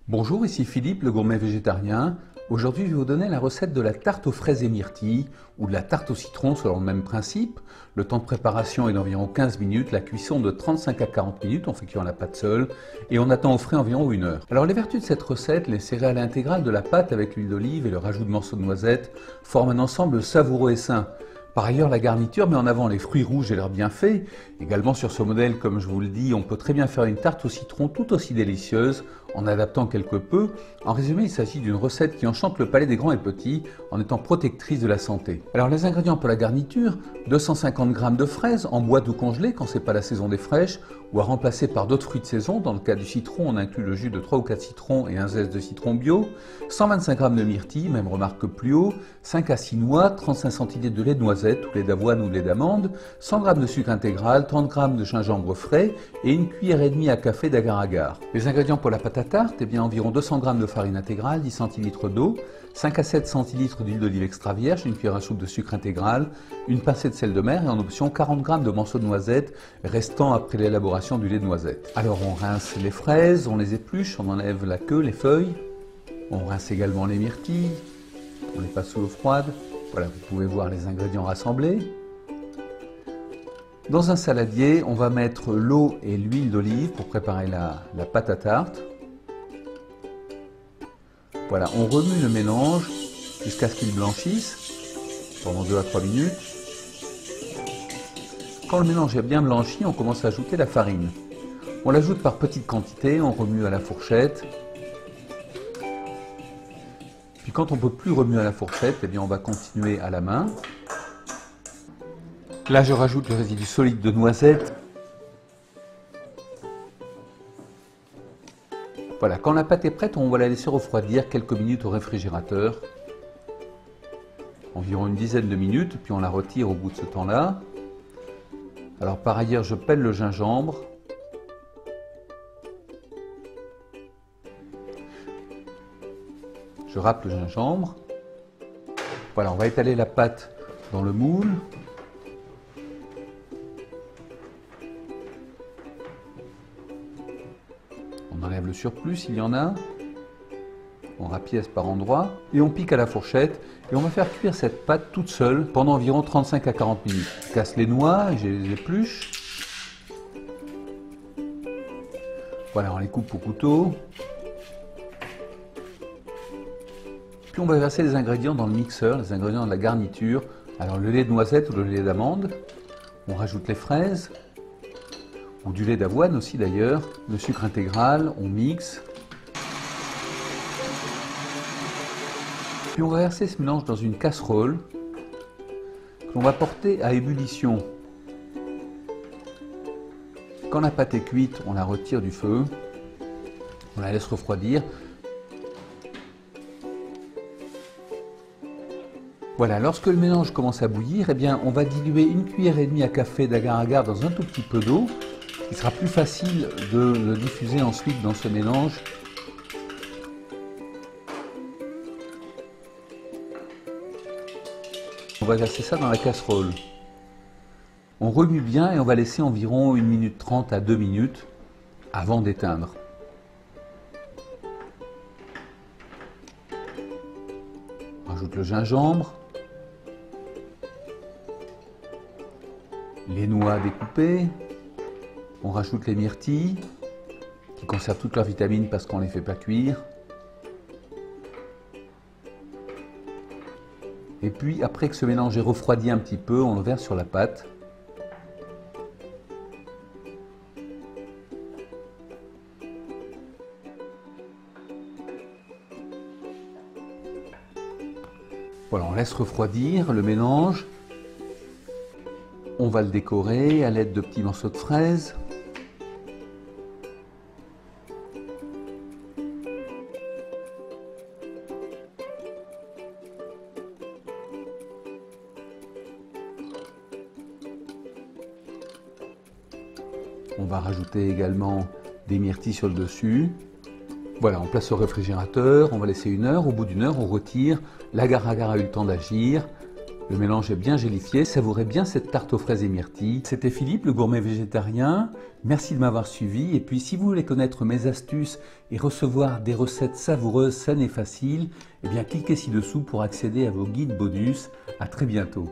Bonjour, ici Philippe, le gourmet végétarien. Aujourd'hui, je vais vous donner la recette de la tarte aux fraises et myrtilles ou de la tarte au citron selon le même principe. Le temps de préparation est d'environ 15 minutes, la cuisson de 35 à 40 minutes, on fait cuire la pâte seule et on attend au frais environ 1 heure. Alors les vertus de cette recette, les céréales intégrales de la pâte avec l'huile d'olive et le rajout de morceaux de noisettes forment un ensemble savoureux et sain. Par ailleurs, la garniture met en avant les fruits rouges et leurs bienfaits. Également sur ce modèle, comme je vous le dis, on peut très bien faire une tarte au citron tout aussi délicieuse en adaptant quelque peu. En résumé, il s'agit d'une recette qui enchante le palais des grands et petits en étant protectrice de la santé. Alors les ingrédients pour la garniture, 250 g de fraises en boîte ou congelées quand c'est pas la saison des fraîches ou à remplacer par d'autres fruits de saison. Dans le cas du citron, on inclut le jus de 3 ou 4 citrons et un zeste de citron bio, 125 g de myrtilles, même remarque que plus haut, 5 à 6 noix, 35 cl de lait de noisette ou lait d'avoine ou lait d'amande, 100 g de sucre intégral, 30 g de gingembre frais et une cuillère et demie à café d'agar-agar. Les ingrédients pour la pâte à tarte, eh bien environ 200 g de farine intégrale, 10 cl d'eau, 5 à 7 cl d'huile d'olive extra vierge, une cuillère à soupe de sucre intégral, une pincée de sel de mer et en option 40 g de morceaux de noisettes restant après l'élaboration du lait de noisette. Alors on rince les fraises, on les épluche, on enlève la queue, les feuilles, on rince également les myrtilles, on les passe sous l'eau froide. Voilà, vous pouvez voir les ingrédients rassemblés. Dans un saladier, on va mettre l'eau et l'huile d'olive pour préparer la pâte à tarte. Voilà, on remue le mélange jusqu'à ce qu'il blanchisse pendant 2 à 3 minutes. Quand le mélange est bien blanchi, on commence à ajouter la farine. On l'ajoute par petites quantités, on remue à la fourchette. Puis quand on ne peut plus remuer à la fourchette, eh bien on va continuer à la main. Là, je rajoute le résidu solide de noisettes. Voilà, quand la pâte est prête, on va la laisser refroidir quelques minutes au réfrigérateur. Environ une dizaine de minutes, puis on la retire au bout de ce temps-là. Alors par ailleurs, je pèle le gingembre. Je râpe le gingembre. Voilà, on va étaler la pâte dans le moule. On enlève le surplus s'il y en a. On rapièce par endroits et on pique à la fourchette et on va faire cuire cette pâte toute seule pendant environ 35 à 40 minutes. Je casse les noix et je les épluche. Voilà, on les coupe au couteau. Puis on va verser les ingrédients dans le mixeur, les ingrédients de la garniture. Alors le lait de noisette ou le lait d'amande. On rajoute les fraises, ou du lait d'avoine aussi d'ailleurs. Le sucre intégral, on mixe. Puis on va verser ce mélange dans une casserole que l'on va porter à ébullition. Quand la pâte est cuite, on la retire du feu, on la laisse refroidir. Voilà, lorsque le mélange commence à bouillir, eh bien, on va diluer une cuillère et demie à café d'agar-agar dans un tout petit peu d'eau. Il sera plus facile de le diffuser ensuite dans ce mélange. On va verser ça dans la casserole. On remue bien et on va laisser environ 1 minute 30 à 2 minutes avant d'éteindre. On rajoute le gingembre, les noix découpées, on rajoute les myrtilles qui conservent toutes leurs vitamines parce qu'on ne les fait pas cuire. Et puis après que ce mélange est refroidi un petit peu, on le verse sur la pâte. Voilà, on laisse refroidir le mélange. On va le décorer à l'aide de petits morceaux de fraises. On va rajouter également des myrtilles sur le dessus. Voilà, on place au réfrigérateur, on va laisser 1 heure. Au bout d'1 heure, on retire. L'agar-agar a eu le temps d'agir. Le mélange est bien gélifié, savourez bien cette tarte aux fraises et myrtilles. C'était Philippe, le gourmet végétarien. Merci de m'avoir suivi. Et puis si vous voulez connaître mes astuces et recevoir des recettes savoureuses, saines et faciles, eh bien cliquez ci-dessous pour accéder à vos guides bonus. À très bientôt.